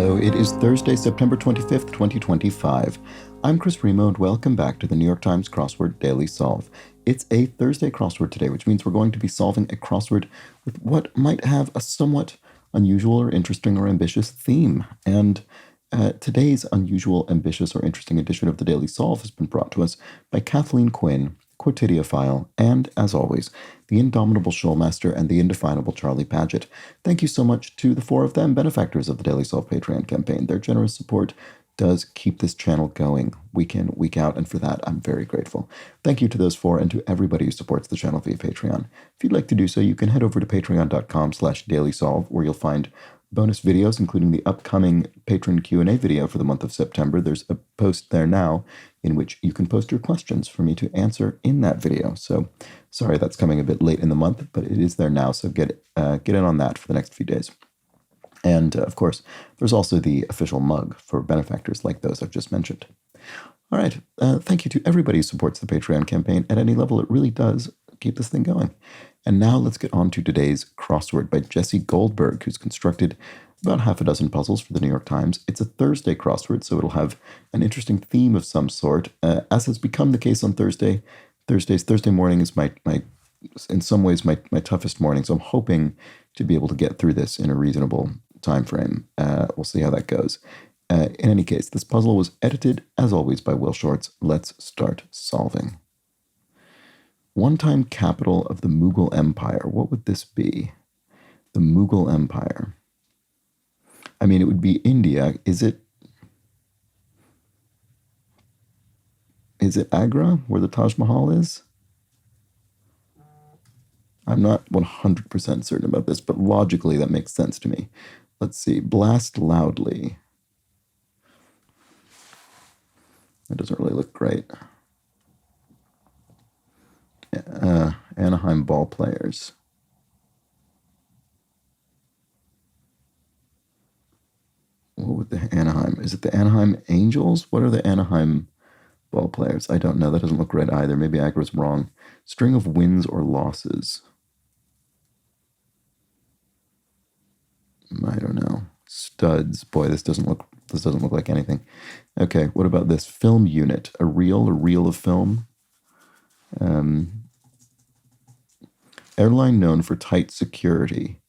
Hello, it is Thursday, September 25th, 2025. I'm Chris Remo, and welcome back to the New York Times Crossword Daily Solve. It's a Thursday crossword today, which means we're going to be solving a crossword with what might have a somewhat unusual or interesting or ambitious theme. And today's unusual, ambitious, or interesting edition of the Daily Solve has been brought to us by Kathleen Quinn, Quotidiophile, and, as always, the indomitable Shoalmaster and the indefinable Charlie Paget. Thank you so much to the four of them, benefactors of the Daily Solve Patreon campaign. Their generous support does keep this channel going week in, week out, and for that, I'm very grateful. Thank you to those four and to everybody who supports the channel via Patreon. If you'd like to do so, you can head over to patreon.com/dailysolve, where you'll find bonus videos, including the upcoming patron Q&A video for the month of September. There's a post there now in which you can post your questions for me to answer in that video. So, sorry that's coming a bit late in the month, but it is there now, so get in on that for the next few days. And, of course, there's also the official mug for benefactors like those I've just mentioned. All right, thank you to everybody who supports the Patreon campaign at any level. It really does keep this thing going. And now let's get on to today's crossword by Jesse Goldberg, who's constructed about half a dozen puzzles for the New York Times. It's a Thursday crossword, so it'll have an interesting theme of some sort. As has become the case on Thursday morning is my in some ways my toughest morning, so I'm hoping to be able to get through this in a reasonable time frame. We'll see how that goes. In any case, this puzzle was edited, as always, by Will Shortz. Let's start solving. One-time capital of the Mughal Empire. What would this be? The Mughal Empire. I mean, it would be India. Is it Agra, where the Taj Mahal is? I'm not 100% certain about this, but logically that makes sense to me. Let's see. Blast loudly. That doesn't really look great. Anaheim ball players. What would the Anaheim? Is it the Anaheim Angels? What are the Anaheim ball players? I don't know. That doesn't look right either. Maybe Agra's wrong. String of wins or losses. I don't know. Studs. Boy, this doesn't look like anything. Okay, what about this? Film unit. A reel of film. Airline known for tight security.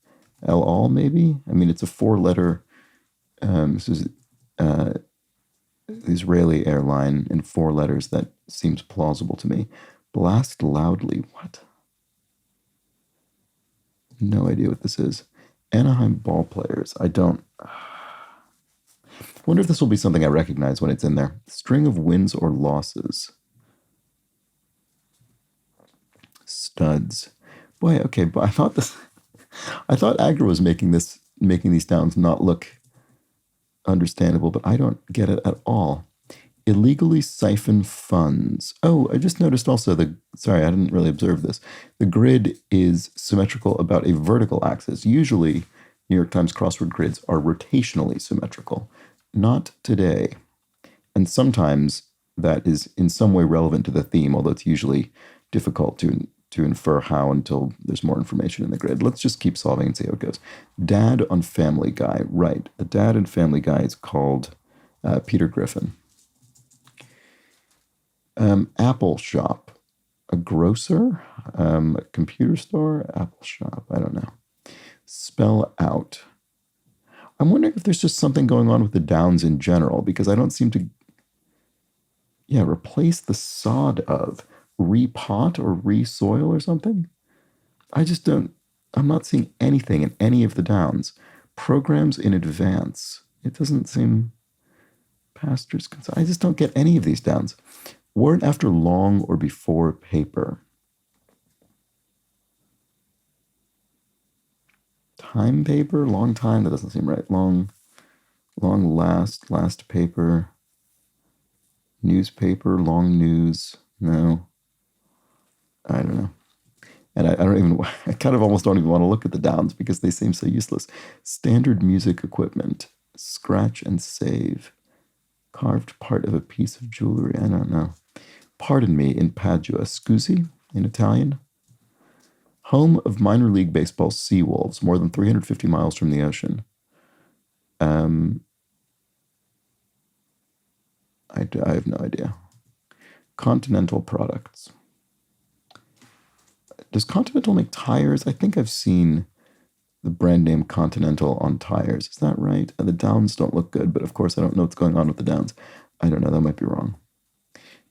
El Al, maybe? I mean, it's a four-letter. This is the Israeli airline in four letters. That seems plausible to me. Blast loudly. What? No idea what this is. Anaheim ball players. I don't. Wonder if this will be something I recognize when it's in there. String of wins or losses. Studs. Boy, okay, but I thought Agra was making these towns not look understandable, but I don't get it at all. Illegally siphon funds. Oh, I just noticed also sorry, I didn't really observe this. The grid is symmetrical about a vertical axis. Usually, New York Times crossword grids are rotationally symmetrical. Not today. And sometimes that is in some way relevant to the theme, although it's usually difficult to infer how until there's more information in the grid. Let's just keep solving and see how it goes. Dad on Family Guy. Right. The dad in Family Guy is called Peter Griffin. Apple shop. A grocer? A computer store? Apple shop. I don't know. Spell out. I'm wondering if there's just something going on with the Downs in general, because I don't seem to... Yeah, replace the sod of... Repot or resoil or something? I just don't... I'm not seeing anything in any of the Downs. Programs in advance. It doesn't seem... Pastors... I just don't get any of these Downs. Word after long or before paper. Time paper? Long time? That doesn't seem right. Long last paper. Newspaper, long news. No. I don't know. And I don't even, I kind of almost don't even want to look at the Downs because they seem so useless. Standard music equipment. Scratch and save. Carved part of a piece of jewelry. I don't know. Pardon me in Padua. Scusi in Italian. Home of minor league baseball Seawolves, more than 350 miles from the ocean. I have no idea. Continental products. Does Continental make tires? I think I've seen the brand name Continental on tires. Is that right? And the downs don't look good, but of course I don't know what's going on with the downs. I don't know, that might be wrong.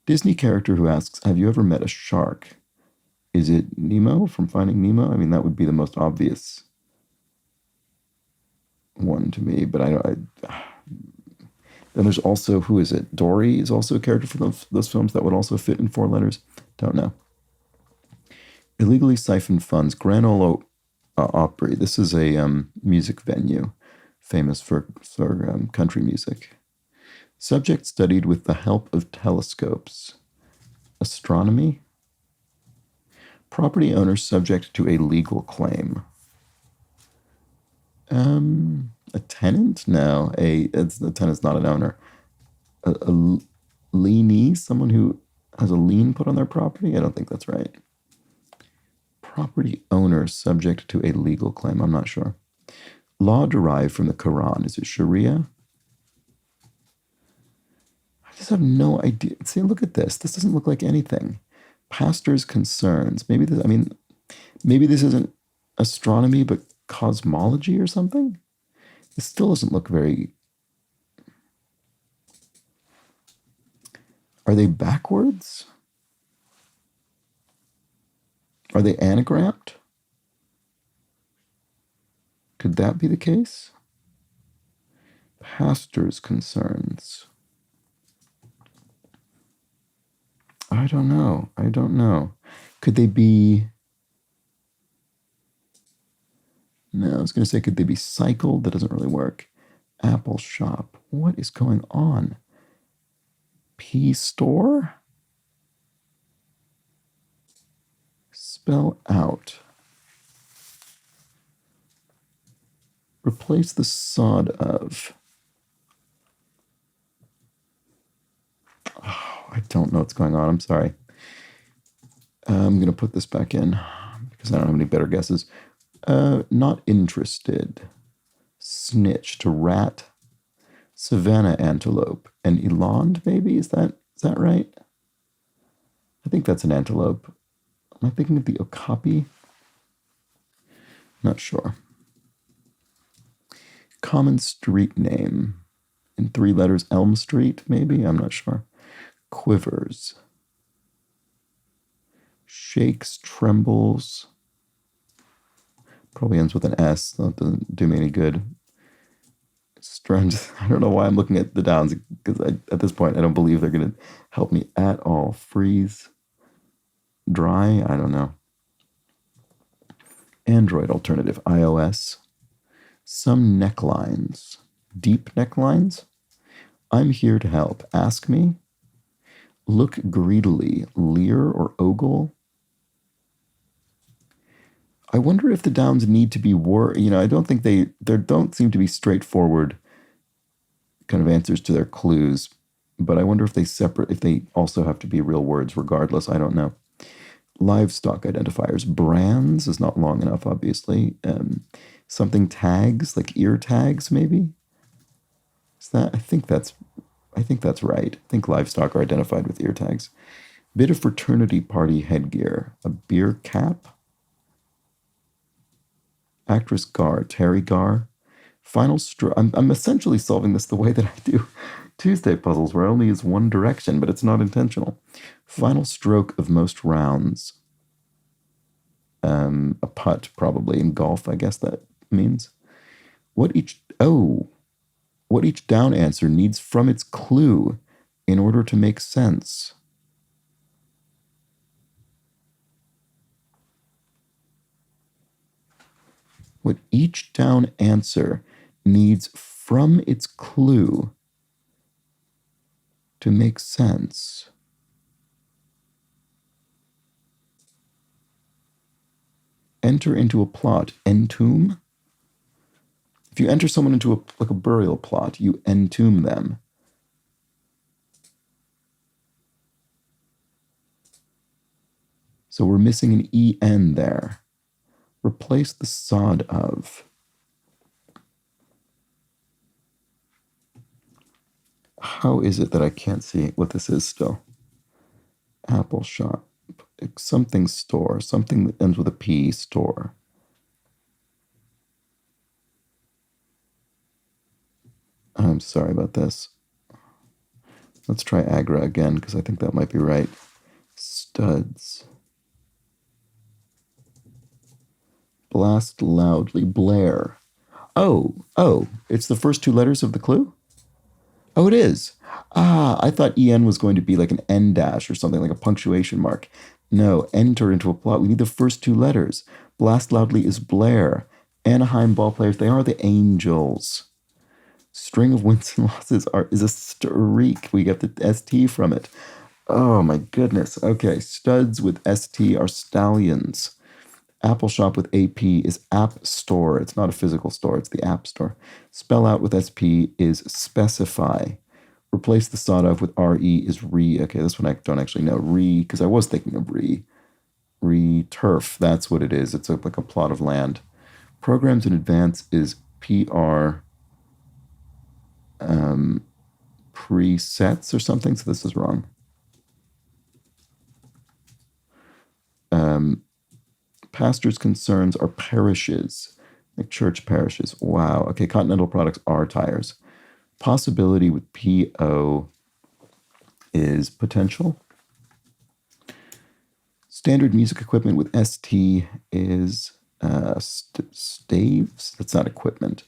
Disney character who asks, have you ever met a shark? Is it Nemo from Finding Nemo? I mean, that would be the most obvious one to me, but then there's also, who is it? Dory is also a character from those films that would also fit in 4 letters. Don't know. Illegally siphoned funds. Grand Ole Opry. This is a music venue famous for country music. Subject studied with the help of telescopes. Astronomy. Property owner subject to a legal claim. A tenant? No, a tenant's not an owner. A lienee, someone who has a lien put on their property? I don't think that's right. Property owner subject to a legal claim. I'm not sure. Law derived from the Quran. Is it Sharia? I just have no idea. See, look at this. This doesn't look like anything. Pastor's concerns. Maybe this isn't astronomy, but cosmology or something? This still doesn't look very... Are they backwards? Are they anagrammed? Could that be the case? Pastor's concerns. I don't know. Could they be... No, I was going to say, could they be cycled? That doesn't really work. Apple shop. What is going on? P store? Spell out. Replace the sod of. Oh, I don't know what's going on. I'm sorry. I'm going to put this back in because I don't have any better guesses. Not interested. Snitch to rat. Savannah antelope. An eland, maybe? Is that right? I think that's an antelope. Am I thinking of the okapi? Not sure. Common street name. In 3 letters, Elm Street, maybe? I'm not sure. Quivers. Shakes, trembles. Probably ends with an S. That doesn't do me any good. Strange. I don't know why I'm looking at the downs, because at this point I don't believe they're going to help me at all. Freeze. Dry. I don't know. Android alternative. iOS. Some necklines. Deep necklines. I'm here to help. Ask me. Look greedily. Leer or ogle. I wonder if the downs need to be I don't think there don't seem to be straightforward kind of answers to their clues, but I wonder if they also have to be real words regardless. I don't know. Livestock identifiers. Brands is not long enough, obviously. Something tags, like ear tags, maybe? I think that's right. I think livestock are identified with ear tags. Bit of fraternity party headgear. A beer cap. Actress Gar, Terry Gar. Final stroke. I'm essentially solving this the way that I do Tuesday puzzles, where I only use one direction, but it's not intentional. Final stroke of most rounds. A putt, probably. In golf, I guess that means. What each down answer needs from its clue in order to make sense. What each down answer needs from its clue to make sense. Enter into a plot. Entomb? If you enter someone into a burial plot, you entomb them. So we're missing an EN there. Replace the sod of. How is it that I can't see what this is still? Apple shop. Something store. Something that ends with a P, store. I'm sorry about this. Let's try Agra again, because I think that might be right. Studs. Blast loudly. Blare. Oh, it's the first two letters of the clue? Oh, it is. I thought EN was going to be like an N dash or something, like a punctuation mark. No, enter into a plot. We need the first two letters. Blast loudly is Blair. Anaheim ball players, they are the Angels. String of wins and losses is a streak. We get the ST from it. Oh my goodness. Okay, studs with ST are stallions. Apple Shop with AP is App Store. It's not a physical store, it's the App Store. Spell out with SP is specify. Replace the sawed off with RE is re. Okay, this one I don't actually know. Re, because I was thinking of re. Re turf. That's what it is. It's like a plot of land. Programs in advance is PR presets or something. So this is wrong. Pastors' concerns are parishes, like church parishes. Wow. Okay, Continental Products are tires. Possibility with PO is potential. Standard music equipment with ST is staves. That's not equipment.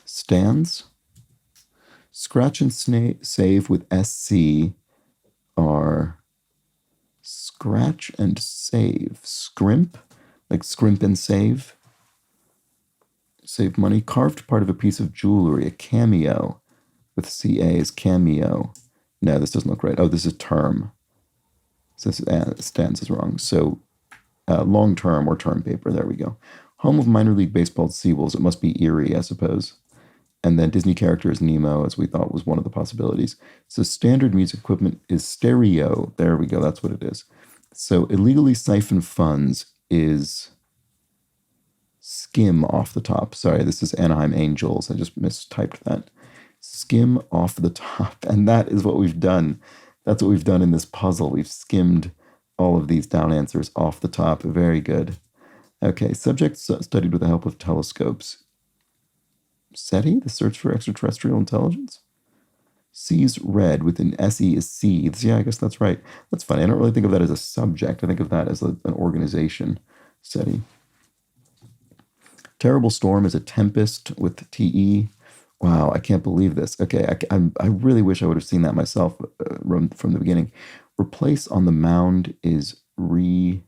Stands. Scratch and save with SC are scratch and save. Scrimp, like scrimp and save. Save money. Carved part of a piece of jewelry, a cameo with CA is cameo. No, this doesn't look right. Oh, this is term. So this stands is wrong. So long term or term paper. There we go. Home of minor league baseball Seawolves. It must be Erie, I suppose. And then Disney character is Nemo, as we thought was one of the possibilities. So standard music equipment is stereo. There we go. That's what it is. So illegally siphon funds is skim off the top. Sorry, this is Anaheim Angels. I just mistyped that. Skim off the top. And that is what we've done. That's what we've done in this puzzle. We've skimmed all of these down answers off the top. Very good. Okay, subjects studied with the help of telescopes. SETI, the search for extraterrestrial intelligence. Sees red with an SE is seethes. Yeah, I guess that's right. That's funny. I don't really think of that as a subject. I think of that as an organization. SETI. Terrible storm is a tempest with TE. Wow, I can't believe this. Okay, I really wish I would have seen that myself from the beginning. Replace on the mound is I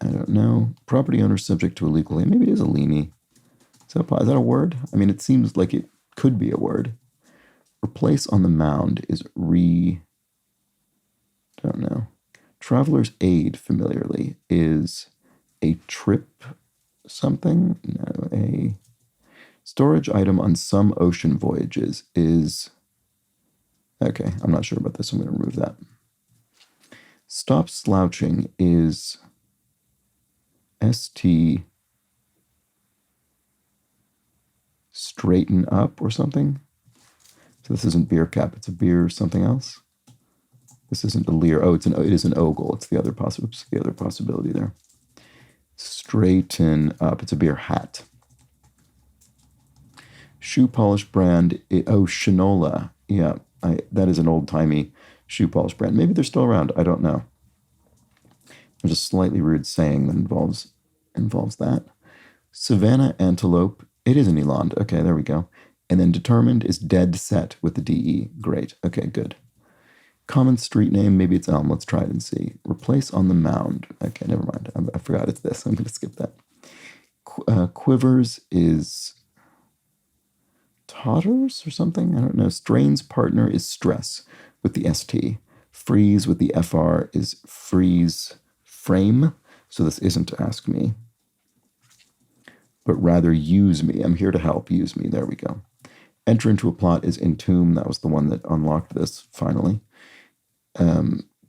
don't know. Property owner subject to a legal lien. Maybe it is a lienie. Is that a word? I mean, it seems like it could be a word. Replace on the mound is don't know. Traveler's aid familiarly is a trip something. No, a storage item on some ocean voyages is. Okay, I'm not sure about this. I'm going to remove that. Stop slouching is ST straighten up or something. So this isn't beer cap, it's a beer something else. This isn't a leer. Oh, it is an ogle. It's the other possibility there. Straighten up. It's a beer hat. Shoe polish brand. Shinola. Yeah, that is an old-timey shoe polish brand. Maybe they're still around. I don't know. There's a slightly rude saying that involves that. Savannah antelope. It is an eland. Okay, there we go. And then determined is dead set with the DE. Great. Okay, good. Common street name. Maybe it's Elm. Let's try it and see. Replace on the mound. Okay, never mind. I forgot it's this. I'm going to skip that. Quivers is totters or something. I don't know. Strain's partner is stress with the ST. Freeze with the FR is freeze frame. So this isn't to ask me, but rather use me. I'm here to help. Use me. There we go. Enter into a plot is entomb. That was the one that unlocked this finally.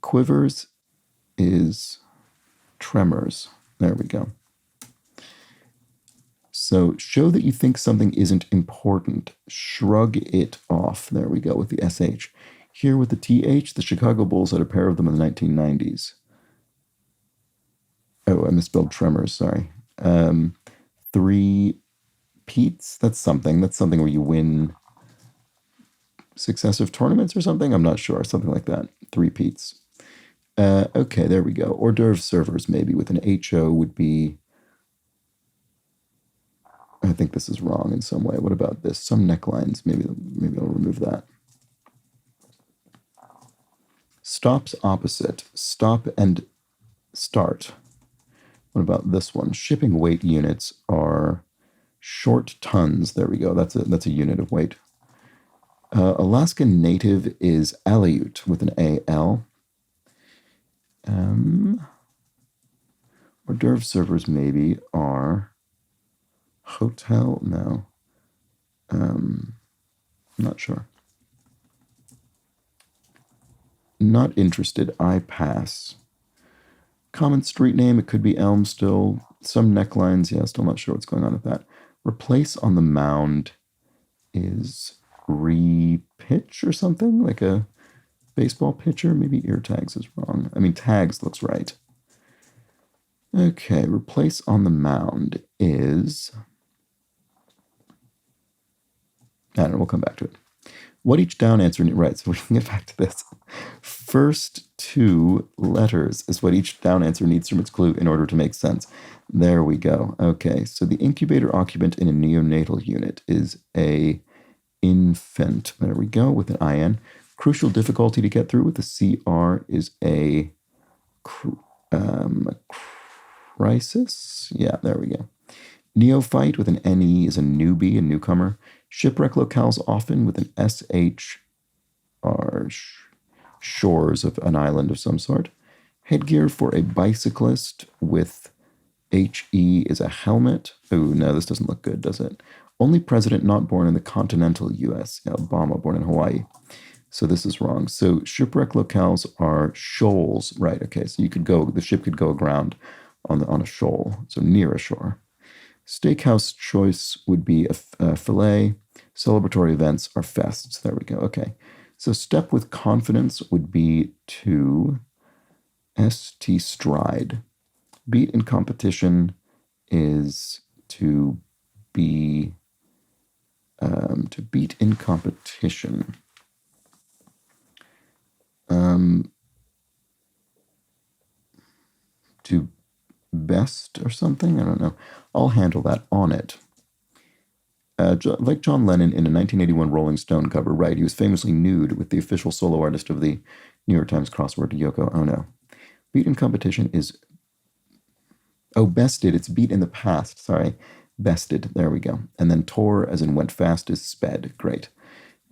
Quivers is tremors. There we go. So show that you think something isn't important. Shrug it off. There we go with the SH. Here with the TH, the Chicago Bulls had a pair of them in the 1990s. Oh, I misspelled tremors, sorry. Three peats, that's something. That's something where you win successive tournaments or something. I'm not sure. Something like that. Three peats. Okay, there we go. Hors d'oeuvre servers, maybe with an HO would be. I think this is wrong in some way. What about this? Some necklines. Maybe I'll remove that. Stops opposite. Stop and start. What about this one? Shipping weight units are short tons. There we go. That's a unit of weight. Alaskan native is Aleut with an AL. Hors d'oeuvre servers maybe are hotel. No. I'm not sure. Not interested. I pass. Common street name, it could be Elm still. Some necklines, yeah, still not sure what's going on with that. Replace on the mound is re-pitch or something, like a baseball pitcher. Maybe ear tags is wrong. I mean, tags looks right. Okay, replace on the mound is... I don't know, we'll come back to it. What each down answer, right, so we can get back to this. First two letters is what each down answer needs from its clue in order to make sense. There we go. Okay, so the incubator occupant in a neonatal unit is a infant. There we go, with an IN. Crucial difficulty to get through with the CR is a crisis. Yeah, there we go. Neophyte with an NE is a newbie, a newcomer. Shipwreck locales often with an SH are shores of an island of some sort. Headgear for a bicyclist with HE is a helmet. Oh, no, this doesn't look good, does it? Only president not born in the continental US. Yeah, Obama, born in Hawaii. So this is wrong. So shipwreck locales are shoals. Right, okay, so the ship could go aground on a shoal, so near a shore. Steakhouse choice would be a fillet. Celebratory events are fests. There we go. Okay. So step with confidence would be to ST stride. Beat in competition is to be to beat in competition. To best or something? I don't know. I'll handle that. On it. Like John Lennon in a 1981 Rolling Stone cover, right? He was famously nude with the official solo artist of the New York Times crossword, Yoko Ono. Beat in competition is... Oh, bested. It's beat in the past. Sorry. Bested. There we go. And then tore, as in went fast, is sped. Great.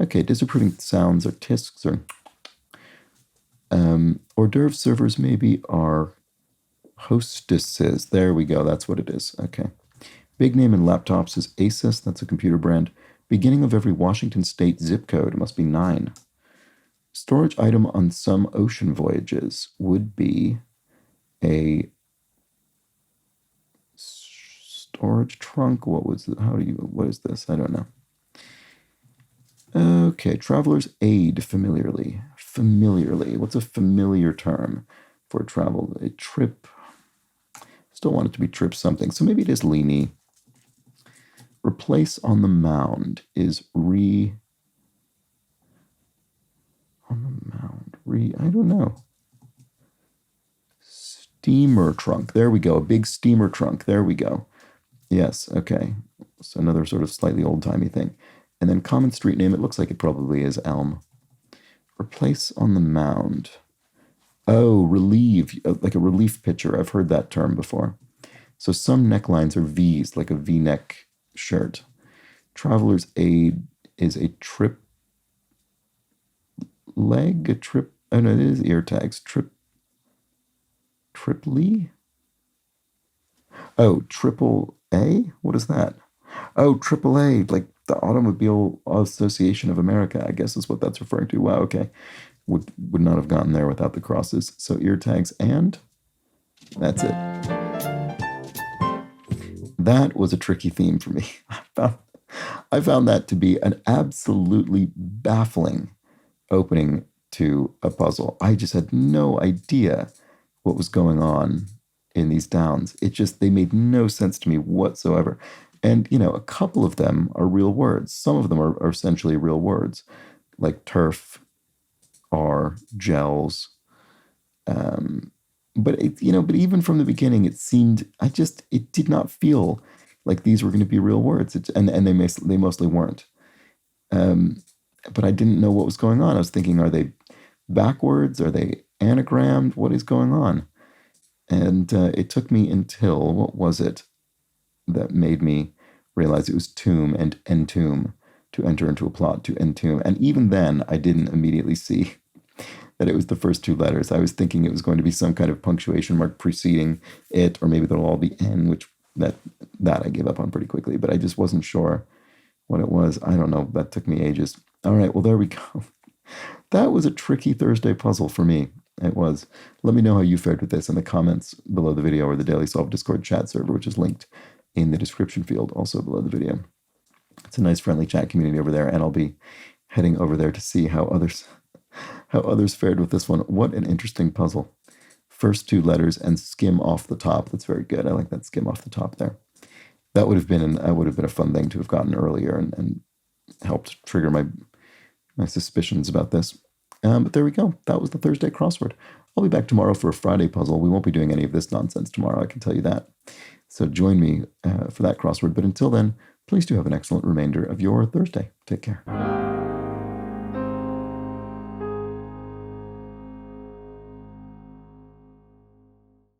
Okay, disapproving sounds or tisks or... hors d'oeuvre servers maybe are hostesses. There we go. That's what it is. Okay. Big name in laptops is Asus. That's a computer brand. Beginning of every Washington state zip code must be 9. Storage item on some ocean voyages would be a storage trunk. What is this? I don't know. Okay, traveler's aid familiarly. Familiarly. What's a familiar term for travel? A trip. Still want it to be trip something. So maybe it is leany. Replace on the mound is I don't know. Steamer trunk. There we go. A big steamer trunk. There we go. Yes, okay. So another sort of slightly old-timey thing. And then common street name, it looks like it probably is Elm. Replace on the mound. Oh, relieve, like a relief pitcher. I've heard that term before. So some necklines are V's, like a V-neck shirt. Traveler's aid is a trip leg, oh no, it is ear tags. Triply? Oh, triple A? What is that? Oh, triple A, like the Automobile Association of America, I guess is what that's referring to. Wow, okay. Would not have gotten there without the crosses. So ear tags and that's it. that was a tricky theme for me. I found that to be an absolutely baffling opening to a puzzle. I just had no idea what was going on in these downs. They made no sense to me whatsoever. And, a couple of them are real words. Some of them are essentially real words, like turf, are gels. But even from the beginning, it did not feel like these were going to be real words. And they mostly weren't. But I didn't know what was going on. I was thinking, are they backwards? Are they anagrammed? What is going on? And it took me until, what was it that made me realize it was tomb and entomb, to enter into a plot, to entomb. And even then, I didn't immediately see that it was the first two letters. I was thinking it was going to be some kind of punctuation mark preceding it, or maybe they'll all be N, which that I gave up on pretty quickly, but I just wasn't sure what it was. I don't know. That took me ages. All right, well, there we go. That was a tricky Thursday puzzle for me. It was. Let me know how you fared with this in the comments below the video, or the Daily Solve Discord chat server, which is linked in the description field, also below the video. It's a nice, friendly chat community over there, and I'll be heading over there to see how others fared with this one. What an interesting puzzle. First two letters and skim off the top. That's very good. I like that skim off the top there. That would have been a fun thing to have gotten earlier and helped trigger my suspicions about this. But there we go. That was the Thursday crossword. I'll be back tomorrow for a Friday puzzle. We won't be doing any of this nonsense tomorrow, I can tell you that. So join me for that crossword. But until then, please do have an excellent remainder of your Thursday. Take care.